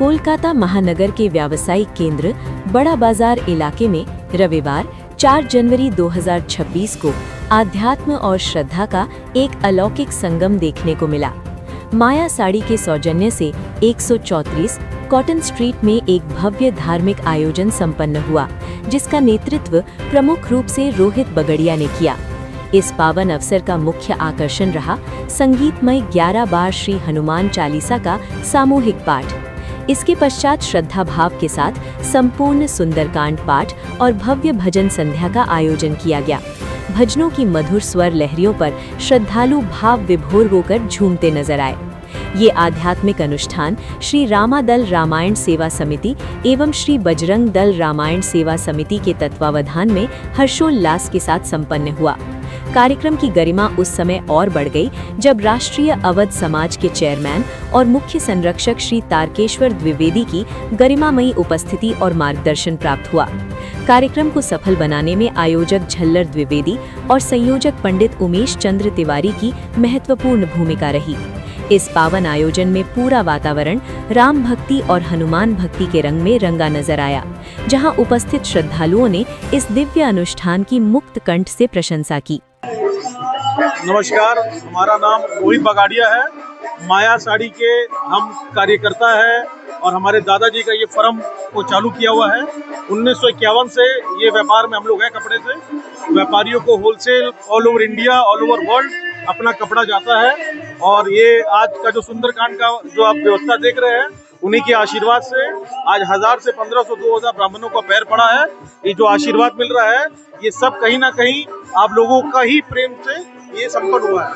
कोलकाता महानगर के व्यावसायिक केंद्र बड़ा बाजार इलाके में रविवार 4 जनवरी 2026 को आध्यात्म और श्रद्धा का एक अलौकिक संगम देखने को मिला। माया साड़ी के सौजन्य से 134 कॉटन स्ट्रीट में एक भव्य धार्मिक आयोजन संपन्न हुआ, जिसका नेतृत्व प्रमुख रूप से रोहित बगड़िया ने किया। इस पावन अवसर का मुख्य आकर्षण रहा संगीतमय 11 बार श्री हनुमान चालीसा का सामूहिक पाठ। इसके पश्चात श्रद्धा भाव के साथ संपूर्ण सुंदरकांड पाठ और भव्य भजन संध्या का आयोजन किया गया। भजनों की मधुर स्वर लहरियों पर श्रद्धालु भाव विभोर होकर झूमते नजर आए। ये आध्यात्मिक अनुष्ठान श्री रामादल रामायण सेवा समिति एवं श्री बजरंग दल रामायण सेवा समिति के तत्वावधान में हर्षोल्लास के साथ संपन्न हुआ। कार्यक्रम की गरिमा उस समय और बढ़ गई जब राष्ट्रीय अवध समाज के चेयरमैन और मुख्य संरक्षक श्री तारकेश्वर द्विवेदी की गरिमामयी उपस्थिति और मार्गदर्शन प्राप्त हुआ। कार्यक्रम को सफल बनाने में आयोजक झल्लर द्विवेदी और संयोजक पंडित उमेश चंद्र तिवारी की महत्वपूर्ण भूमिका रही। इस पावन आयोजन में पूरा वातावरण राम भक्ति और हनुमान भक्ति के रंग में रंगा नजर आया, जहां उपस्थित श्रद्धालुओं ने इस दिव्य अनुष्ठान की मुक्त कंठ से प्रशंसा की। नमस्कार, हमारा नाम रोहित बगाड़िया है। माया साड़ी के हम कार्यकर्ता है और हमारे दादाजी का ये फर्म को चालू किया हुआ है। 1951 से ये व्यापार में हम लोग हैं। कपड़े से व्यापारियों को wholesale all over India, all over world अपना कपड़ा जाता है। और ये आज का जो सुंदरकांड का जो आप व्यवस्था देख रहे हैं, उन्हीं के आशीर्वाद से आज 1000 से 1500 2000 ब्राह्मणों का पैर पड़ा है। ये जो आशीर्वाद मिल रहा है, ये सब कहीं ना कहीं आप लोगों का ही प्रेम से ये संपन्न हुआ है।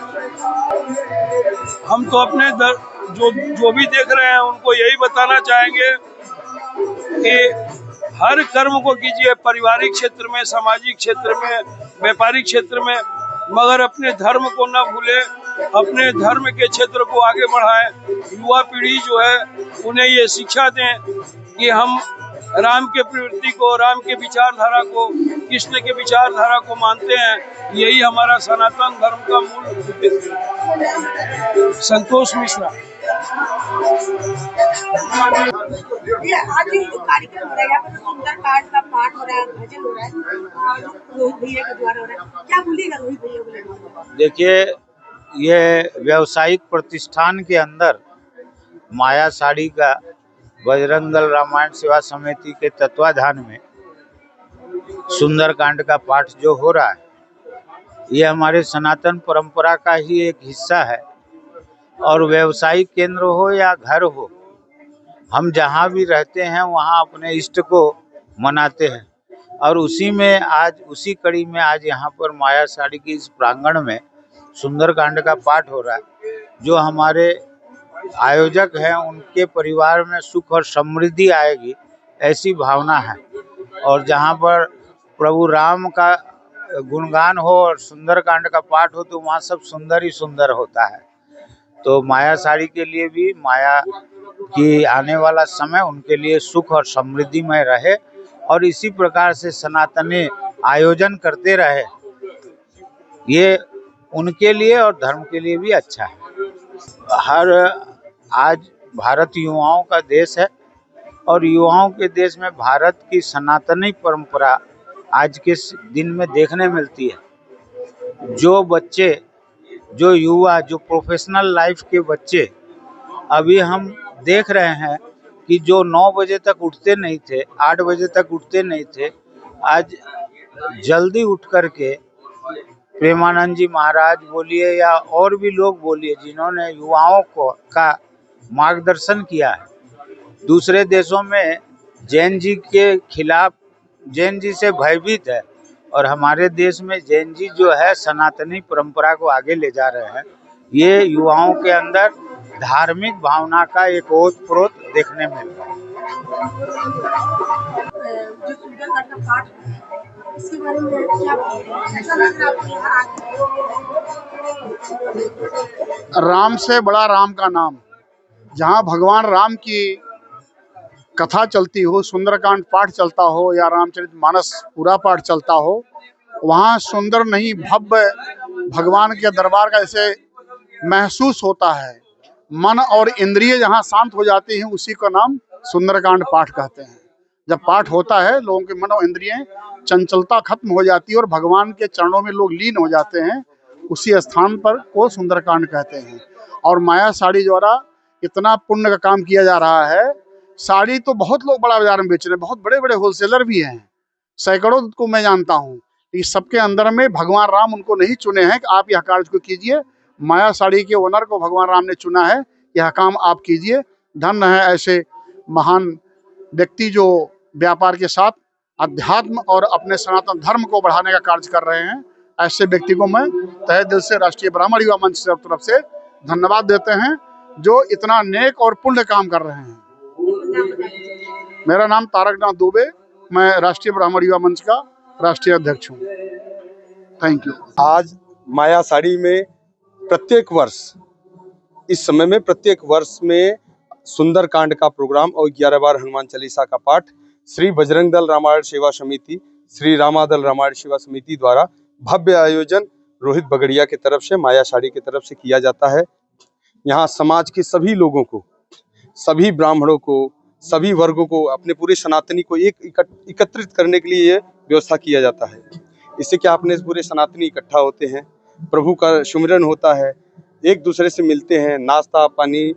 हम तो अपने जो भी देख रहे हैं उनको यही बताना चाहेंगे कि हर कर्म को कीजिए, पारिवारिक क्षेत्र में, सामाजिक क्षेत्र में, व्यापारिक क्षेत्र में, मगर अपने धर्म को न भूले, अपने धर्म के क्षेत्र को आगे बढ़ाएं। युवा पीढ़ी जो है उन्हें ये शिक्षा दें कि हम राम के प्रवृत्ति को, राम के विचारधारा को, कृष्ण के विचारधारा को मानते हैं। यही हमारा सनातन धर्म का मूल उद्देश्य है। संतोष मिश्रा। आज जो कार्यक्रम हो रहा है, यहाँ पर सुंदरकांड का पाठ हो रहा है, भजन हो रहा है, रोहित भैया के द्वारा हो रहा है, क्या बोलिएगा रोहित भैया? देखिए, ये व्यावसायिक प्रतिष्ठान के अंदर माया साड़ी का बजरंग दल रामायण सेवा समिति के तत्वाधान में सुंदरकांड का पाठ जो हो रहा है, ये हमारे सनातन परंपरा का ही एक हिस्सा है। और व्यावसायिक केंद्र हो या घर हो, हम जहाँ भी रहते हैं वहाँ अपने इष्ट को मनाते हैं। और उसी कड़ी में आज यहाँ पर माया साड़ी की इस प्रांगण में सुंदरकांड का पाठ हो रहा है। जो हमारे आयोजक हैं उनके परिवार में सुख और समृद्धि आएगी, ऐसी भावना है। और जहाँ पर प्रभु राम का गुणगान हो और सुंदरकांड का पाठ हो, तो वहाँ सब सुंदर ही सुंदर होता है। तो माया साड़ी के लिए भी, माया की आने वाला समय उनके लिए सुख और समृद्धिमय रहे और इसी प्रकार से सनातनी आयोजन करते रहे, ये उनके लिए और धर्म के लिए भी अच्छा है। आज भारत युवाओं का देश है और युवाओं के देश में भारत की सनातनी परंपरा आज के दिन में देखने मिलती है। जो बच्चे, जो युवा, जो प्रोफेशनल लाइफ के बच्चे, अभी हम देख रहे हैं कि जो 9 बजे तक उठते नहीं थे, 8 बजे तक उठते नहीं थे, आज जल्दी उठ करके प्रेमानंद जी महाराज बोलिए या और भी लोग बोलिए, जिन्होंने युवाओं का मार्गदर्शन किया है। दूसरे देशों में जैन जी के खिलाफ, जैन जी से भयभीत है, और हमारे देश में जैन जी जो है सनातनी परंपरा को आगे ले जा रहे हैं। ये युवाओं के अंदर धार्मिक भावना का एक ओतप्रोत देखने में मिल रहा है। जो सुंदरकांड का पाठ, इसके बारे में क्या ऐसा लग रहा है? राम से बड़ा राम का नाम, जहाँ भगवान राम की कथा चलती हो, सुंदरकांड पाठ चलता हो या रामचरितमानस पूरा पाठ चलता हो, वहाँ सुंदर नहीं भव्य भगवान के दरबार का ऐसे महसूस होता है। मन और इंद्रिय जहाँ शांत हो जाती हैं, उसी का नाम सुंदरकांड पाठ कहते हैं। जब पाठ होता है लोगों के मनो इंद्रियें चंचलता खत्म हो जाती है और भगवान के चरणों में लोग लीन हो जाते हैं, उसी स्थान पर को सुंदरकांड कहते हैं। और माया साड़ी द्वारा इतना पुण्य का काम किया जा रहा है। साड़ी तो बहुत लोग बड़ा बाजार में बेच रहे हैं, बहुत बड़े बड़े होलसेलर भी हैं, सैकड़ों को मैं जानता हूँ। इस सबके अंदर में भगवान राम उनको नहीं चुने हैं कि आप यह कार्य को कीजिए। माया साड़ी के ओनर को भगवान राम ने चुना है, यह काम आप कीजिए। धन्य है ऐसे महान व्यक्ति जो व्यापार के साथ अध्यात्म और अपने सनातन धर्म को बढ़ाने का कार्य कर रहे हैं। ऐसे व्यक्ति को मैं तहे दिल से राष्ट्रीय ब्राह्मण युवा मंच की तरफ से धन्यवाद देते हैं, जो इतना नेक और पुण्य काम कर रहे हैं। मेरा नाम तारकनाथ दुबे, मैं राष्ट्रीय ब्राह्मण युवा मंच का राष्ट्रीय अध्यक्ष हूँ। Thank you. आज माया साड़ी में प्रत्येक वर्ष, इस समय में प्रत्येक वर्ष में सुंदरकांड का प्रोग्राम और 11 बार हनुमान चालीसा का पाठ श्री बजरंग दल रामायण सेवा समिति, श्री रामादल रामायण सेवा समिति द्वारा भव्य आयोजन रोहित बगड़िया की तरफ से, माया साड़ी की तरफ से किया जाता है। यहाँ समाज के सभी लोगों को, सभी ब्राह्मणों को, सभी वर्गों को, अपने पूरे सनातनी को एकत्रित करने के लिए ये व्यवस्था किया जाता है। इससे क्या, अपने पूरे सनातनी इकट्ठा होते हैं, प्रभु का सुमिरन होता है, एक दूसरे से मिलते हैं, नाश्ता पानी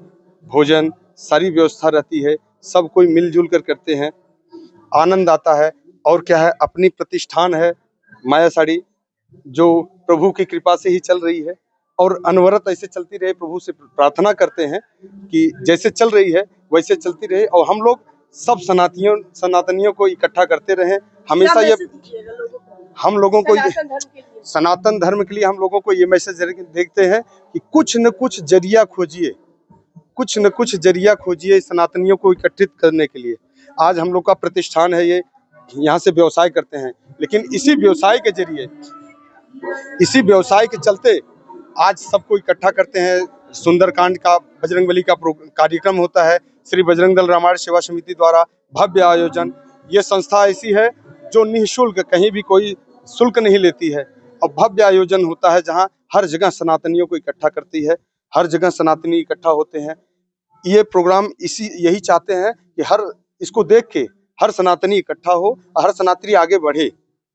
भोजन सारी व्यवस्था रहती है, सब कोई मिलजुल कर करते हैं, आनंद आता है। और क्या है, अपनी प्रतिष्ठान है माया साड़ी, जो प्रभु की कृपा से ही चल रही है और अनवरत ऐसे चलती रहे। प्रभु से प्रार्थना करते हैं कि जैसे चल रही है वैसे चलती रहे और हम लोग सब सनातनियों को इकट्ठा करते रहे हमेशा। ये हम लोगों को सनातन धर्म के लिए हम लोगों को ये मैसेज देखते हैं कि कुछ न कुछ जरिया खोजिए, कुछ न कुछ जरिया खोजिए सनातनियों को एकत्रित करने के लिए। आज हम लोग का प्रतिष्ठान है, ये यहाँ से व्यवसाय करते हैं, लेकिन इसी व्यवसाय के जरिए, इसी व्यवसाय के चलते आज सबको इकट्ठा करते हैं। सुंदरकांड का बजरंगबली का कार्यक्रम होता है, श्री बजरंग दल रामायण सेवा समिति द्वारा भव्य आयोजन। ये संस्था ऐसी है जो निःशुल्क, कहीं भी कोई शुल्क नहीं लेती है और भव्य आयोजन होता है, जहाँ हर जगह सनातनियों को इकट्ठा करती है, हर जगह सनातनी इकट्ठा होते हैं। ये प्रोग्राम यही चाहते हैं कि इसको देख के हर सनातनी इकट्ठा हो, हर सनातनी आगे बढ़े,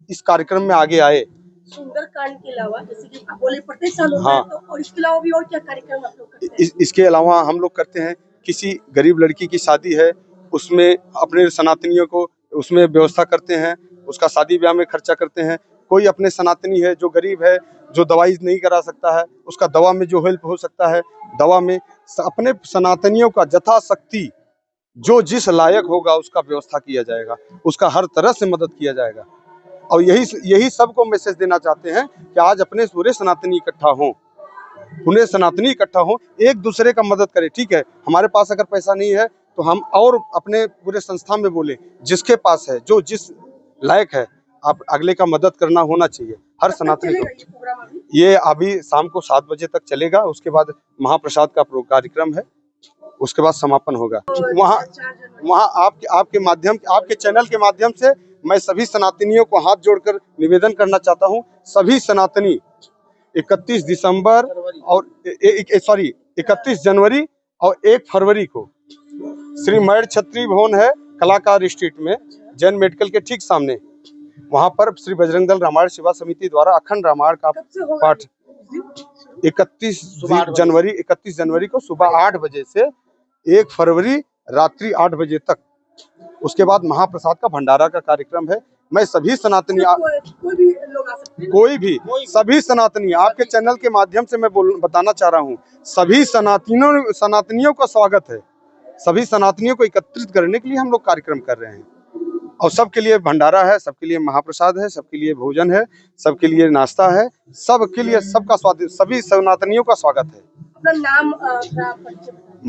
इस कार्यक्रम में आगे आए। सुंदरकांड के अलावा जैसे कि आप बोले प्रत्येक साल होता है, तो और इसके अलावा भी और क्या कार्यक्रम आप लोग करते हैं? इसके अलावा हम लोग करते हैं, किसी गरीब लड़की की शादी है, उसमें अपने सनातनियों को उसमें व्यवस्था करते हैं, उसका शादी ब्याह में खर्चा करते हैं। कोई अपने सनातनी है जो गरीब है, जो दवाई नहीं करा सकता है, उसका दवा में जो हेल्प हो सकता है, दवा में अपने सनातनियों का यथाशक्ति जो जिस लायक होगा उसका व्यवस्था किया जाएगा, उसका हर तरह से मदद किया जाएगा। और यही सबको मैसेज देना चाहते हैं कि आज अपने पूरे सनातनी इकट्ठा हों, पूरे सनातनी इकट्ठा हों, एक दूसरे का मदद करें। ठीक है, हमारे पास अगर पैसा नहीं है तो हम और अपने पूरे संस्था में बोले, जिसके पास है, जो जिस लायक है, आप अगले का मदद करना होना चाहिए हर सनातनी को। ये अभी शाम को 7 बजे तक चलेगा, उसके बाद महाप्रसाद का कार्यक्रम है, उसके बाद समापन होगा। वहाँ आपके माध्यम, आपके चैनल के माध्यम से मैं सभी सनातनियों को हाथ जोड़कर निवेदन करना चाहता हूँ, सभी सनातनी 31 दिसंबर और 31 जनवरी और 1 फरवरी को श्री मयूर छत्री भवन है, कलाकार स्ट्रीट में, जैन मेडिकल के ठीक सामने, वहां पर श्री बजरंग दल रामायण सेवा समिति द्वारा अखंड रामायण का पाठ 31 जनवरी को सुबह 8 बजे से 1 फरवरी रात्रि 8 बजे तक। उसके बाद महाप्रसाद का भंडारा का कार्यक्रम है। मैं सभी सनातनी, कोई भी लोग आ सकते हैं, कोई भी, सभी सनातनी, आपके चैनल के माध्यम से मैं बताना चाह रहा हूँ, सभी सनातनियों का स्वागत है। सभी सनातनियों को एकत्रित करने के लिए हम लोग कार्यक्रम कर रहे हैं और सबके लिए भंडारा है, सबके लिए महाप्रसाद है, सबके लिए भोजन है, सबके लिए नाश्ता है, सबके लिए सबका स्वागत, सभी सनातनियों का स्वागत है। अपना नाम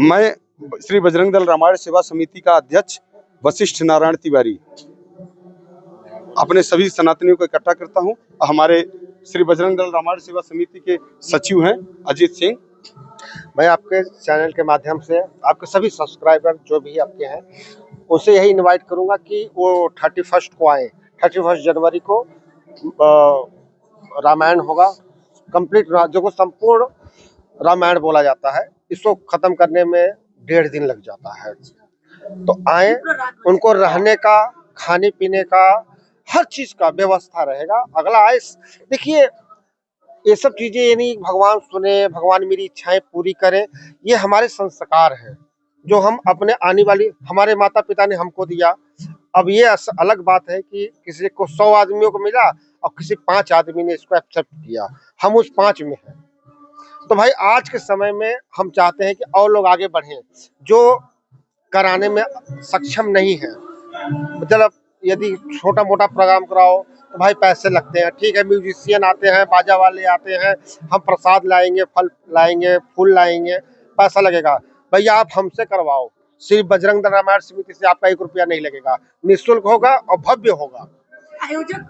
मैं श्री बजरंग दल रामायण सेवा समिति का अध्यक्ष वशिष्ठ नारायण तिवारी अपने सभी सनातनियों को इकट्ठा करता हूं। हमारे श्री बजरंग दल रामायण सेवा समिति के सचिव हैं अजीत सिंह। मैं आपके चैनल के माध्यम से आपके सभी सब्सक्राइबर जो भी आपके हैं उनसे यही इनवाइट करूंगा कि वो 31 को आए। 31 जनवरी को रामायण होगा, कंप्लीट जो संपूर्ण रामायण बोला जाता है, इसको खत्म करने में 1.5 दिन लग जाता है। तो आए, उनको रहने का, खाने पीने का, हर चीज का व्यवस्था रहेगा। अगला आए, देखिए ये सब चीजें यानी भगवान सुने, भगवान मेरी इच्छाएं पूरी करे, ये हमारे संस्कार हैं जो हम अपने आने वाली, हमारे माता पिता ने हमको दिया। अब ये अलग बात है कि किसी को 100 आदमियों को मिला और किसी 5 आदमी ने इसको एक्सेप्ट किया, हम उस 5 में हैं। तो भाई आज के समय में हम चाहते हैं कि और लोग आगे बढ़ें जो कराने में सक्षम नहीं है। मतलब यदि छोटा मोटा प्रोग्राम कराओ तो भाई पैसे लगते हैं, ठीक है, म्यूजिशियन आते हैं, बाजा वाले आते हैं, हम प्रसाद लाएंगे, फल लाएंगे, फूल लाएंगे, पैसा लगेगा। भैया आप हमसे करवाओ, श्री बजरंग दल रामायण समिति से आपका 1 रुपया नहीं लगेगा, निःशुल्क होगा और भव्य होगा। आयोजक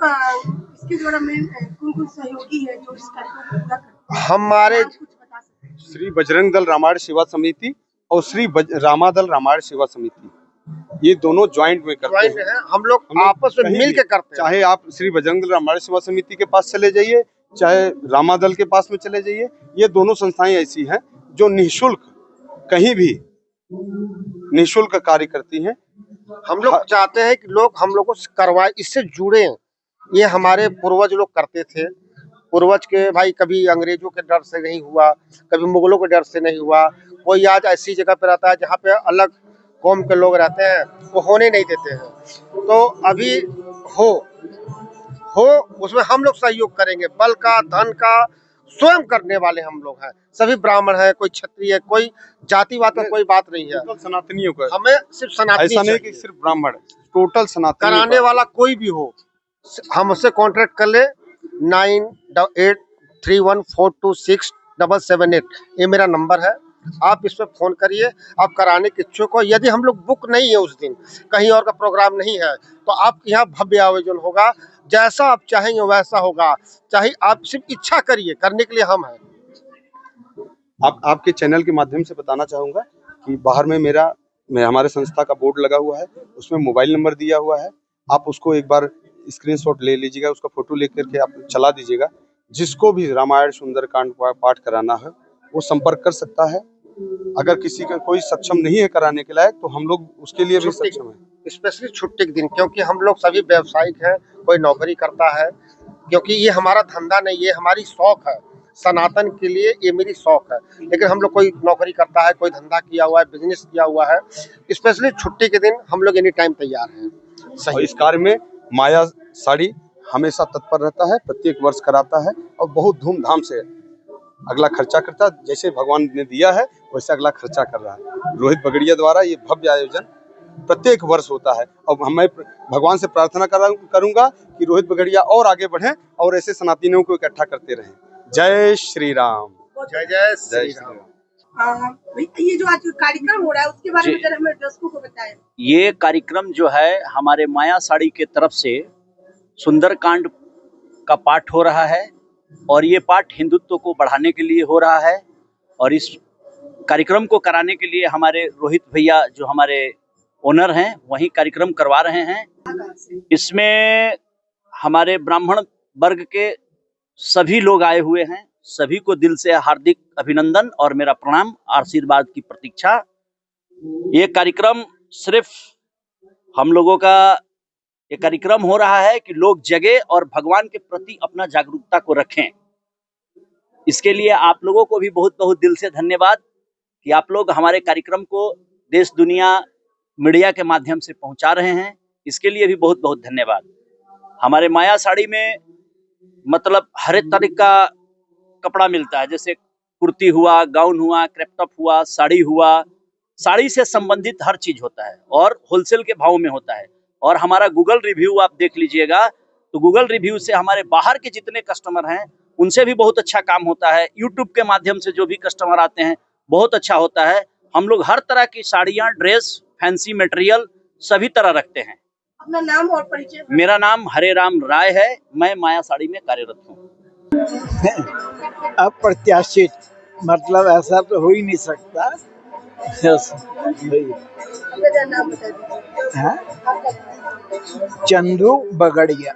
इसके द्वारा कौन सहयोगी है जो इस कार्यक्रम को पूरा करते हैं? हमारे कुछ बता सकते हैं? श्री बजरंग दल रामायण सेवा समिति और श्री रामादल रामायण सेवा समिति, ये दोनों ज्वाइंट में करते हैं। हम लोग आपस में मिल के करते हैं। चाहे आप श्री बजरंग दल रामायण सेवा समिति के पास चले जाइए, चाहे रामादल के पास में चले जाइए, ये दोनों संस्थाएं ऐसी हैं जो निःशुल्क, कहीं भी निःशुल्क कार्य करती हैं। हम लोग चाहते हैं कि लोग हम लोग को करवाए, इससे जुड़े। ये हमारे पूर्वज लोग करते थे, पूर्वज के भाई कभी अंग्रेजों के डर से नहीं हुआ, कभी मुगलों के डर से नहीं हुआ। कोई आज ऐसी जगह पे रहता है जहाँ पे अलग कौम के लोग रहते हैं, वो होने नहीं देते हैं। तो अभी हो उसमें हम लोग सहयोग करेंगे, बल का, धन का, स्वयं करने वाले हम लोग हैं। सभी ब्राह्मण है, कोई क्षत्रिय है, कोई जातिवाद का कोई बात नहीं है। सनातनियों का, हमें सिर्फ सनातनी, ऐसा नहीं कि सिर्फ ब्राह्मण, टोटल सनातनी कराने वाला कोई भी हो, हमसे कांटेक्ट कर ले। 9831426778 ये मेरा नंबर है, आप इस पर फोन करिए। आप कराने के इच्छुक हो, यदि हम लोग बुक नहीं है उस दिन, कहीं और का प्रोग्राम नहीं है, तो आपके यहाँ भव्य आयोजन होगा, जैसा आप चाहेंगे वैसा होगा। चाहे आप सिर्फ इच्छा करिए, करने के लिए हम हैं। आपके चैनल के माध्यम से बताना चाहूँगा कि बाहर में हमारे संस्था का बोर्ड लगा हुआ है, उसमें मोबाइल नंबर दिया हुआ है। आप उसको एक बार स्क्रीनशॉट ले लीजिएगा, उसका फोटो लेकर के आप चला दीजिएगा। जिसको भी रामायण सुंदरकांड पाठ कराना है वो संपर्क कर सकता है। अगर किसी का कोई सक्षम नहीं है कराने के लायक, तो हम लोग उसके लिए भी सक्षम है। स्पेशली छुट्टी के दिन, क्योंकि हम लोग सभी व्यवसायिक हैं, कोई नौकरी करता है, क्योंकि ये हमारा धंधा नहीं, ये हमारी शौक है। सनातन के लिए ये मेरी शौक है, लेकिन हम लोग कोई नौकरी करता है, कोई धंधा किया हुआ है, बिजनेस किया हुआ है। स्पेशली छुट्टी के दिन हम लोग एनी टाइम तैयार हैं। और इस कार्य में माया साड़ी हमेशा तत्पर रहता है, प्रत्येक वर्ष कराता है और बहुत धूमधाम से अगला खर्चा करता है। जैसे भगवान ने दिया है वैसे अगला खर्चा कर रहा है। रोहित बगड़िया द्वारा ये भव्य आयोजन प्रत्येक वर्ष होता है और मैं भगवान से प्रार्थना करूंगा कि रोहित बगड़िया और आगे बढ़ें और ऐसे सनातनियों को इकट्ठा करते रहें। जय श्री राम। जय जय श्री राम। ये जो आज कार्यक्रम हो रहा है उसके बारे में जरा हमें दर्शकों को बताएं। ये कार्यक्रम जो है हमारे माया साड़ी के तरफ से सुंदरकांड का पाठ हो रहा है और ये पाठ हिंदुत्व को बढ़ाने के लिए हो रहा है। और इस कार्यक्रम को कराने के लिए हमारे रोहित भैया जो हमारे ओनर हैं वही कार्यक्रम करवा रहे हैं। इसमें हमारे ब्राह्मण वर्ग के सभी लोग आए हुए हैं, सभी को दिल से हार्दिक अभिनंदन और मेरा प्रणाम, आशीर्वाद की प्रतीक्षा। ये कार्यक्रम सिर्फ हम लोगों का ये कार्यक्रम हो रहा है कि लोग जगे और भगवान के प्रति अपना जागरूकता को रखें। इसके लिए आप लोगों को भी बहुत बहुत दिल से धन्यवाद कि आप लोग हमारे कार्यक्रम को देश दुनिया मीडिया के माध्यम से पहुंचा रहे हैं। इसके लिए भी बहुत बहुत धन्यवाद। हमारे माया साड़ी में मतलब हर एक तरह का कपड़ा मिलता है, जैसे कुर्ती हुआ, गाउन हुआ, क्रैप टॉप हुआ, साड़ी हुआ, साड़ी से संबंधित हर चीज होता है और होलसेल के भाव में होता है। और हमारा गूगल रिव्यू आप देख लीजिएगा तो गूगल रिव्यू से हमारे बाहर के जितने कस्टमर हैं उनसे भी बहुत अच्छा काम होता है। यूट्यूब के माध्यम से जो भी कस्टमर आते हैं बहुत अच्छा होता है। हम लोग हर तरह की साड़ियाँ, ड्रेस, फैंसी मटेरियल सभी तरह रखते हैं। अपना नाम और परिचय। मेरा नाम हरे राम राय है, मैं माया साड़ी में कार्यरत हूँ। अप्रत्याशित मतलब ऐसा तो हो ही नहीं सकता। नाम बता दीजिए। हाँ? चंदू बगड़िया।